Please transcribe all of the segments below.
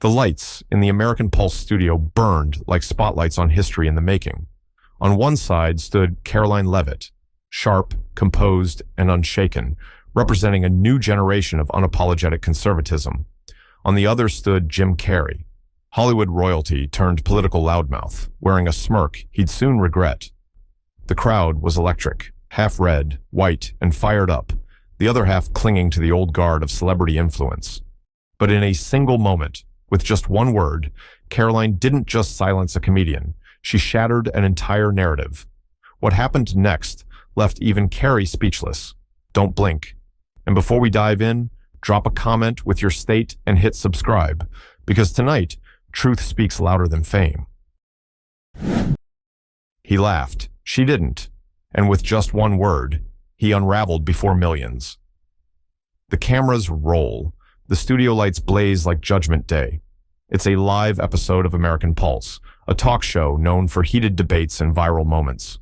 The lights in the American Pulse studio burned like spotlights on history in the making. On one side stood Karoline Leavitt, sharp, composed, and unshaken, representing a new generation of unapologetic conservatism. On the other stood Jim Carrey, Hollywood royalty turned political loudmouth, wearing a smirk he'd soon regret. The crowd was electric, half red, white, and fired up, the other half clinging to the old guard of celebrity influence. But in a single moment, with just one word, Karoline didn't just silence a comedian, she shattered an entire narrative. What happened next left even Carrey speechless. Don't blink. And before we dive in, drop a comment with your state and hit subscribe, because tonight, truth speaks louder than fame. He laughed. She didn't. And with just one word, he unraveled before millions. The cameras roll. The studio lights blaze like Judgment Day. It's a live episode of American Pulse, a talk show known for heated debates and viral moments.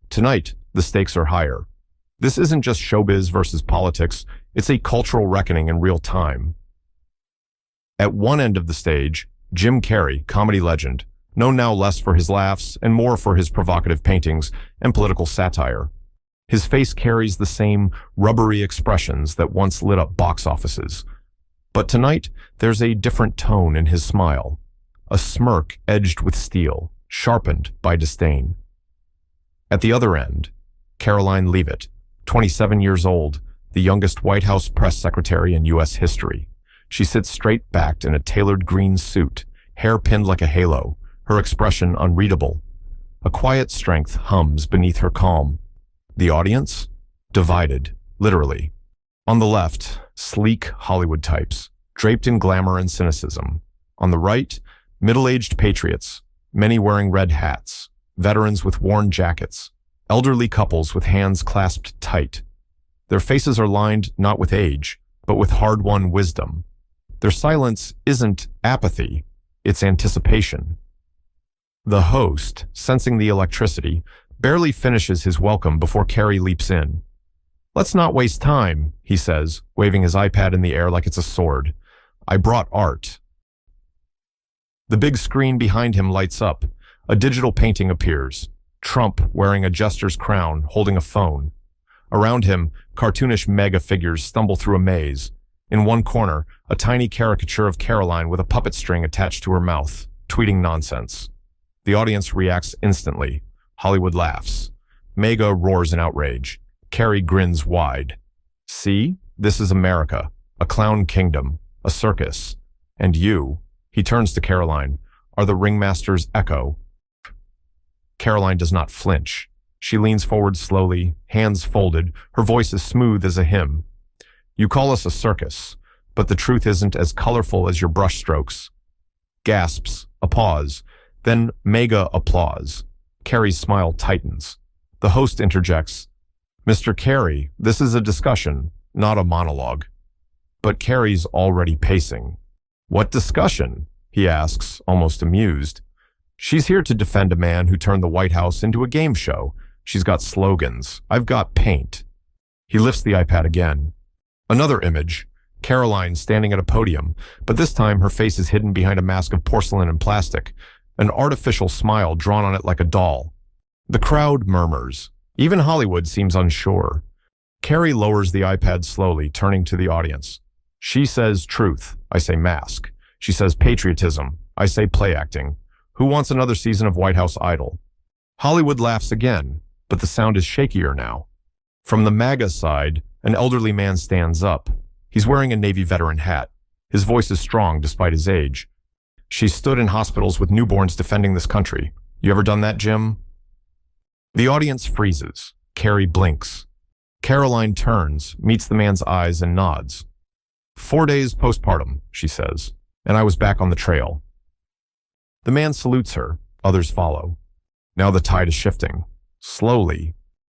Tonight, the stakes are higher. This isn't just showbiz versus politics, it's a cultural reckoning in real time. At one end of the stage, Jim Carrey, comedy legend, known now less for his laughs and more for his provocative paintings and political satire. His face carries the same rubbery expressions that once lit up box offices. But tonight, there's a different tone in his smile, a smirk edged with steel, sharpened by disdain. At the other end, Karoline Leavitt, 27 years old, the youngest White House press secretary in U.S. history. She sits straight-backed in a tailored green suit, hair pinned like a halo, her expression unreadable. A quiet strength hums beneath her calm. The audience? Divided, literally. On the left, sleek Hollywood types, draped in glamour and cynicism. On the right, middle-aged patriots, many wearing red hats, veterans with worn jackets, elderly couples with hands clasped tight. Their faces are lined not with age, but with hard-won wisdom. Their silence isn't apathy, it's anticipation. The host, sensing the electricity, barely finishes his welcome before Carrey leaps in. "Let's not waste time," he says, waving his iPad in the air like it's a sword. "I brought art." The big screen behind him lights up. A digital painting appears. Trump wearing a jester's crown, holding a phone. Around him, cartoonish mega figures stumble through a maze. In one corner, a tiny caricature of Karoline with a puppet string attached to her mouth, tweeting nonsense. The audience reacts instantly. Hollywood laughs. Mega roars in outrage. Carrey grins wide. "See? This is America. A clown kingdom. A circus. And you," he turns to Karoline, "are the ringmaster's echo." Karoline does not flinch. She leans forward slowly, hands folded, her voice as smooth as a hymn. "You call us a circus, but the truth isn't as colorful as your brushstrokes." Gasps, a pause, then mega applause. Carrey's smile tightens. The host interjects, "Mr. Carrey, this is a discussion, not a monologue." But Carrey's already pacing. "What discussion?" he asks, almost amused. "She's here to defend a man who turned the White House into a game show. She's got slogans. I've got paint." He lifts the iPad again. Another image, Karoline standing at a podium, but this time her face is hidden behind a mask of porcelain and plastic, an artificial smile drawn on it like a doll. The crowd murmurs. Even Hollywood seems unsure. Carrey lowers the iPad slowly, turning to the audience. She says truth, I say mask. She says patriotism, I say play acting. Who wants another season of White House Idol? Hollywood laughs again, but the sound is shakier now. From the MAGA side, an elderly man stands up. He's wearing a Navy veteran hat. His voice is strong despite his age. "She stood in hospitals with newborns defending this country. You ever done that, Jim?" The audience freezes. Carrey blinks. Karoline turns, meets the man's eyes, and nods. 4 days postpartum, she says, and I was back on the trail. The man salutes her. Others follow. Now the tide is shifting. Slowly.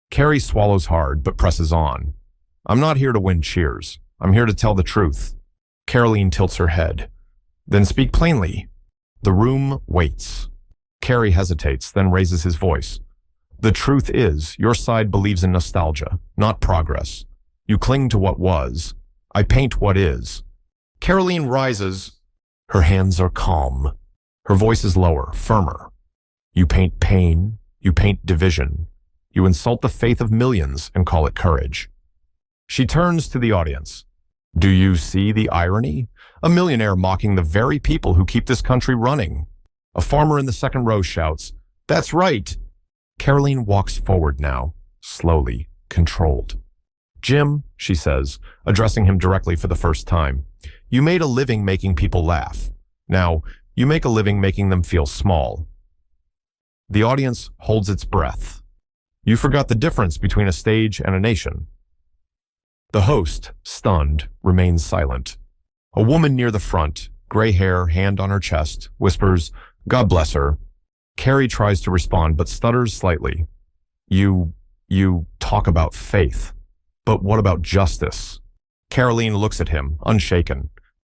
Carrey swallows hard, but presses on. "I'm not here to win cheers. I'm here to tell the truth." Karoline tilts her head. "Then speak plainly." The room waits. Carrey hesitates, then raises his voice. "The truth is, your side believes in nostalgia, not progress. You cling to what was. I paint what is." Karoline rises. Her hands are calm. Her voice is lower, firmer. You paint pain, you paint division. You insult the faith of millions and call it courage. She turns to the audience. Do you see the irony? A millionaire mocking the very people who keep this country running. A farmer in the second row shouts, "That's right!" Karoline walks forward now, slowly, controlled. Jim, she says, addressing him directly for the first time, you made a living making people laugh. Now, you make a living making them feel small. The audience holds its breath. You forgot the difference between a stage and a nation. The host, stunned, remains silent. A woman near the front, gray hair, hand on her chest, whispers, "God bless her." Carrey tries to respond but stutters slightly. You talk about faith. But what about justice? Karoline looks at him, unshaken.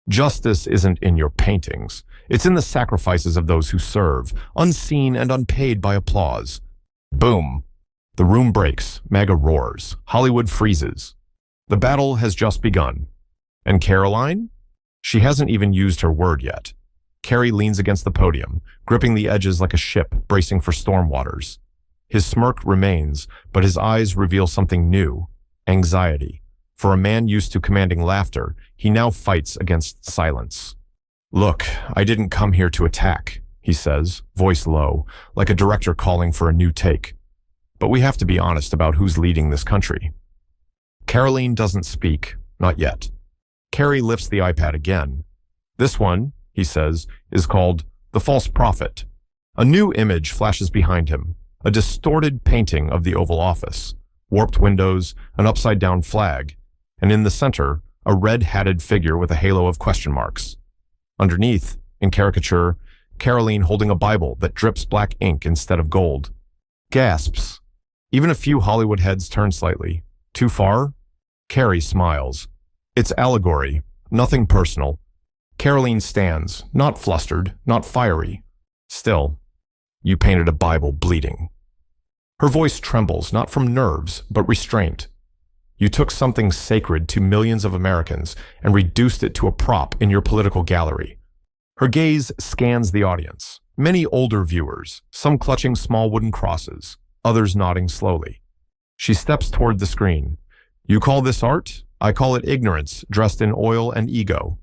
Justice isn't in your paintings. It's in the sacrifices of those who serve, unseen and unpaid by applause. Boom. The room breaks. MAGA roars. Hollywood freezes. The battle has just begun. And Karoline? She hasn't even used her word yet. Carrey leans against the podium, gripping the edges like a ship bracing for storm waters. His smirk remains, but his eyes reveal something new. Anxiety. For a man used to commanding laughter, he now fights against silence. Look, I didn't come here to attack, he says, voice low, like a director calling for a new take. But we have to be honest about who's leading this country. Karoline doesn't speak, not yet. Carrey lifts the iPad again. This one, he says, is called The False Prophet. A new image flashes behind him, a distorted painting of the Oval Office, warped windows, an upside-down flag, and in the center, a red-hatted figure with a halo of question marks. Underneath, in caricature, Karoline holding a Bible that drips black ink instead of gold. Gasps. Even a few Hollywood heads turn slightly. Too far? Carrey smiles. It's allegory, nothing personal. Karoline stands, not flustered, not fiery. Still, you painted a Bible bleeding. Her voice trembles, not from nerves, but restraint. You took something sacred to millions of Americans and reduced it to a prop in your political gallery. Her gaze scans the audience. Many older viewers, some clutching small wooden crosses, others nodding slowly. She steps toward the screen. You call this art? I call it ignorance, dressed in oil and ego.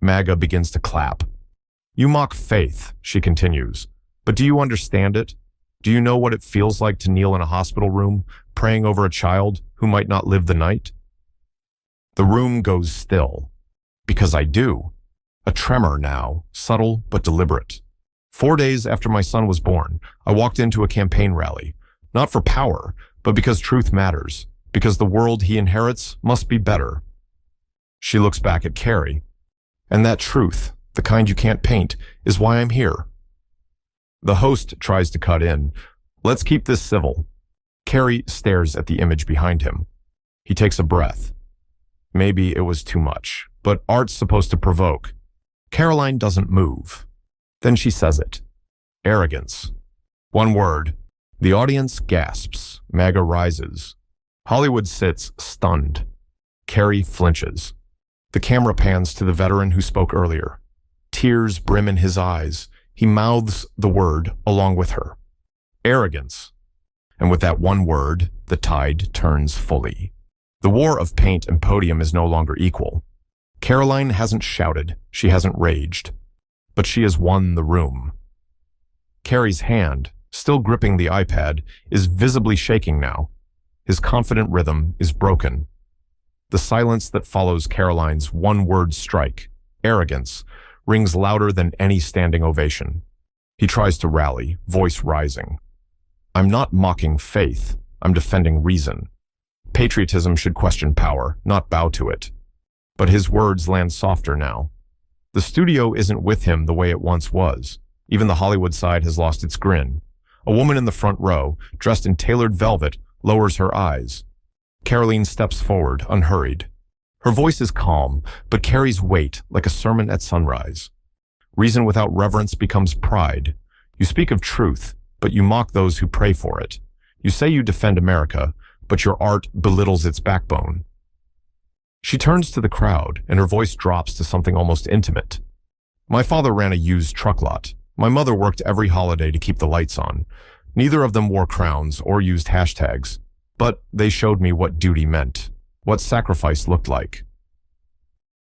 MAGA begins to clap. You mock faith, she continues. But do you understand it? Do you know what it feels like to kneel in a hospital room, praying over a child who might not live the night? The room goes still. Because I do. A tremor now, subtle but deliberate. 4 days after my son was born, I walked into a campaign rally. Not for power, but because truth matters. Because the world he inherits must be better. She looks back at Carrey. And that truth, the kind you can't paint, is why I'm here. The host tries to cut in. Let's keep this civil. Carrey stares at the image behind him. He takes a breath. Maybe it was too much, but art's supposed to provoke. Karoline doesn't move. Then she says it. Arrogance. One word. The audience gasps. MAGA rises. Hollywood sits stunned. Carrey flinches. The camera pans to the veteran who spoke earlier. Tears brim in his eyes. He mouths the word along with her. Arrogance. And with that one word, the tide turns fully. The war of paint and podium is no longer equal. Karoline hasn't shouted. She hasn't raged. But she has won the room. Carrey's hand, still gripping the iPad, is visibly shaking now. His confident rhythm is broken. The silence that follows Karoline's one-word strike, arrogance, rings louder than any standing ovation. He tries to rally, voice rising. I'm not mocking faith. I'm defending reason. Patriotism should question power, not bow to it. But his words land softer now. The studio isn't with him the way it once was. Even the Hollywood side has lost its grin. A woman in the front row, dressed in tailored velvet, lowers her eyes. Karoline steps forward, unhurried. Her voice is calm, but carries weight like a sermon at sunrise. Reason without reverence becomes pride. You speak of truth, but you mock those who pray for it. You say you defend America, but your art belittles its backbone. She turns to the crowd, and her voice drops to something almost intimate. My father ran a used truck lot. My mother worked every holiday to keep the lights on. Neither of them wore crowns or used hashtags, but they showed me what duty meant, what sacrifice looked like.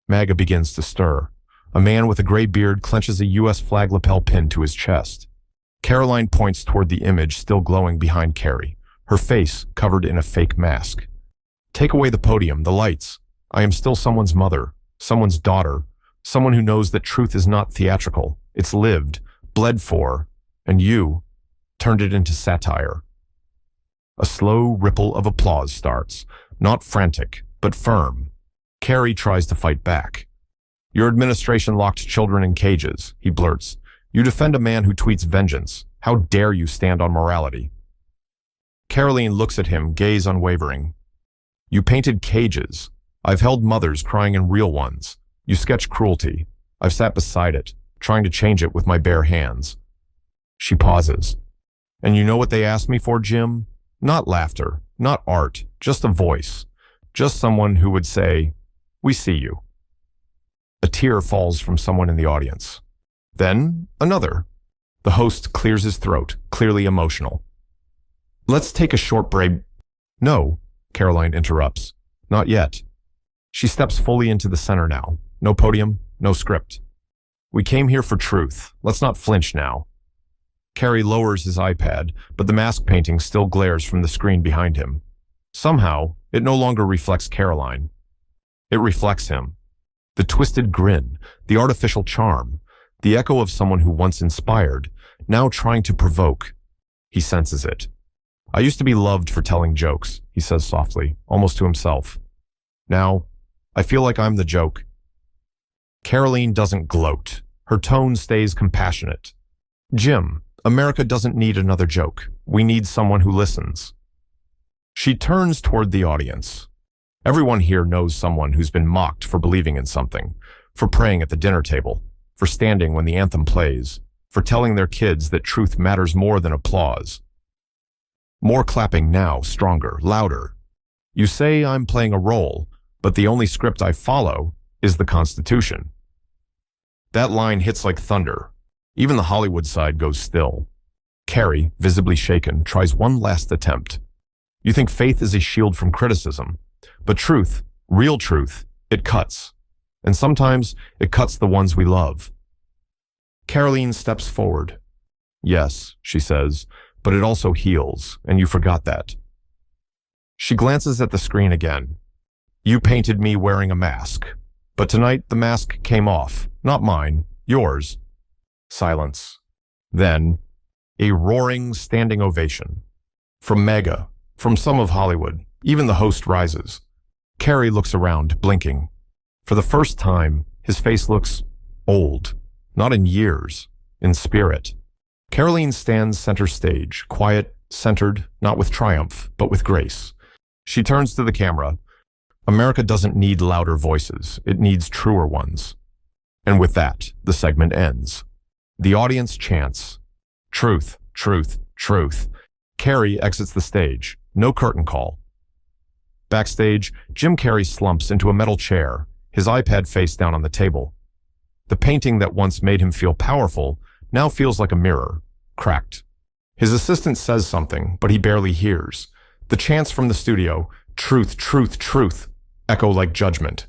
MAGA begins to stir. A man with a gray beard clenches a U.S. flag lapel pin to his chest. Karoline points toward the image still glowing behind Carrey, her face covered in a fake mask. Take away the podium, the lights. I am still someone's mother, someone's daughter, someone who knows that truth is not theatrical, it's lived, bled for, and you turned it into satire. A slow ripple of applause starts, not frantic, but firm. Carrey tries to fight back. Your administration locked children in cages, he blurts. You defend a man who tweets vengeance. How dare you stand on morality? Karoline looks at him, gaze unwavering. You painted cages. I've held mothers crying in real ones. You sketch cruelty. I've sat beside it, trying to change it with my bare hands. She pauses. And you know what they asked me for, Jim? Not laughter, not art, just a voice. Just someone who would say, we see you. A tear falls from someone in the audience. Then another. The host clears his throat, clearly emotional. Let's take a short break. No, Karoline interrupts. Not yet. She steps fully into the center now. No podium, no script. We came here for truth. Let's not flinch now. Carrey lowers his iPad, but the mask painting still glares from the screen behind him. Somehow, it no longer reflects Karoline. It reflects him. The twisted grin, the artificial charm, the echo of someone who once inspired, now trying to provoke. He senses it. I used to be loved for telling jokes, he says softly, almost to himself. Now, I feel like I'm the joke. Karoline doesn't gloat. Her tone stays compassionate. Jim, America doesn't need another joke. We need someone who listens. She turns toward the audience. Everyone here knows someone who's been mocked for believing in something, for praying at the dinner table, for standing when the anthem plays, for telling their kids that truth matters more than applause. More clapping now, stronger, louder. You say I'm playing a role, but the only script I follow is the Constitution. That line hits like thunder. Even the Hollywood side goes still. Carrey, visibly shaken, tries one last attempt. You think faith is a shield from criticism, but truth, real truth, it cuts. And sometimes it cuts the ones we love. Karoline steps forward. Yes, she says, but it also heals, and you forgot that. She glances at the screen again. You painted me wearing a mask, but tonight the mask came off, not mine, yours. Silence. Then, a roaring standing ovation. From MAGA, from some of Hollywood, even the host rises. Carrey looks around, blinking. For the first time, his face looks old, not in years, in spirit. Karoline stands center stage, quiet, centered, not with triumph, but with grace. She turns to the camera. America doesn't need louder voices, it needs truer ones. And with that, the segment ends. The audience chants, truth, truth, truth. Carrey exits the stage, no curtain call. Backstage, Jim Carrey slumps into a metal chair, his iPad face down on the table. The painting that once made him feel powerful now feels like a mirror, cracked. His assistant says something, but he barely hears. The chants from the studio, truth, truth, truth, echo like judgment.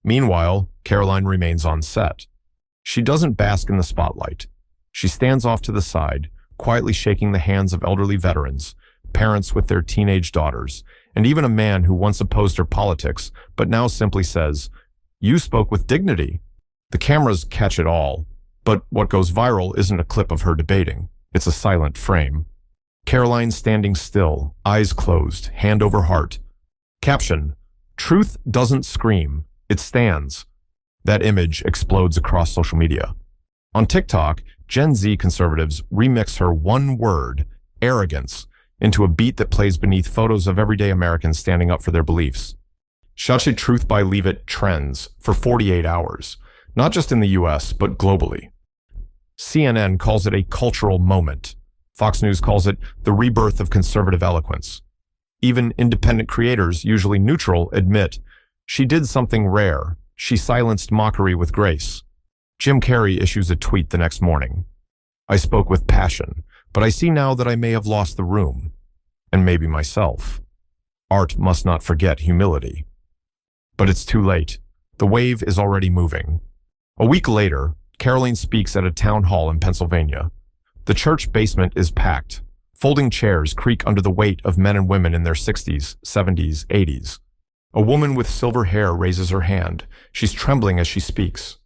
Meanwhile, Karoline remains on set. She doesn't bask in the spotlight. She stands off to the side, quietly shaking the hands of elderly veterans, parents with their teenage daughters, and even a man who once opposed her politics, but now simply says, "You spoke with dignity." The cameras catch it all, but what goes viral isn't a clip of her debating. It's a silent frame. Karoline standing still, eyes closed, hand over heart. Caption, "Truth doesn't scream, it stands." That image explodes across social media. On TikTok, Gen Z conservatives remix her one word, arrogance, into a beat that plays beneath photos of everyday Americans standing up for their beliefs. Shouted Truth by Leavitt trends for 48 hours, not just in the US, but globally. CNN calls it a cultural moment. Fox News calls it the rebirth of conservative eloquence. Even independent creators, usually neutral, admit, she did something rare. She silenced mockery with grace. Jim Carrey issues a tweet the next morning. I spoke with passion, but I see now that I may have lost the room, and maybe myself. Art must not forget humility. But it's too late. The wave is already moving. A week later, Karoline speaks at a town hall in Pennsylvania. The church basement is packed. Folding chairs creak under the weight of men and women in their 60s, 70s, 80s. A woman with silver hair raises her hand. She's trembling as she speaks.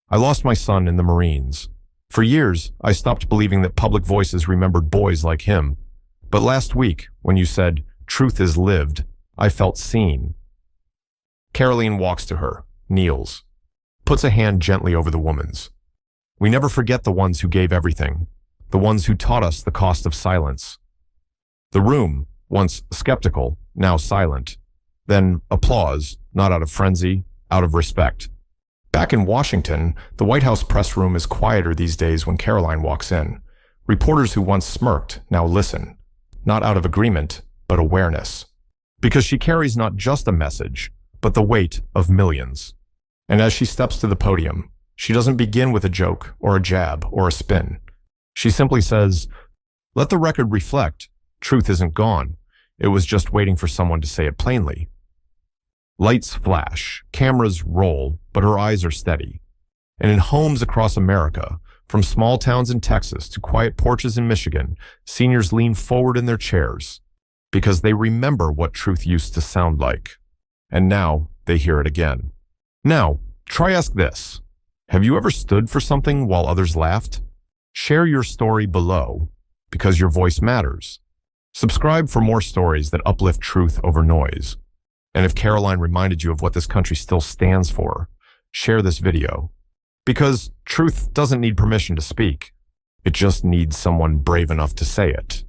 I lost my son in the Marines. For years, I stopped believing that public voices remembered boys like him. But last week, when you said, "Truth is lived," I felt seen. Karoline walks to her, kneels, puts a hand gently over the woman's. We never forget the ones who gave everything, the ones who taught us the cost of silence. The room, once skeptical, now silent. Then applause, not out of frenzy, out of respect. Back in Washington, the White House press room is quieter these days when Karoline walks in. Reporters who once smirked now listen, not out of agreement, but awareness. Because she carries not just a message, but the weight of millions. And as she steps to the podium, she doesn't begin with a joke or a jab or a spin. She simply says, "Let the record reflect, truth isn't gone. It was just waiting for someone to say it plainly." Lights flash, cameras roll, but her eyes are steady. And in homes across America, from small towns in Texas to quiet porches in Michigan, seniors lean forward in their chairs because they remember what truth used to sound like. And now they hear it again. Now, try ask this. Have you ever stood for something while others laughed? Share your story below, because your voice matters. Subscribe for more stories that uplift truth over noise. And if Karoline reminded you of what this country still stands for, share this video. Because truth doesn't need permission to speak. It just needs someone brave enough to say it.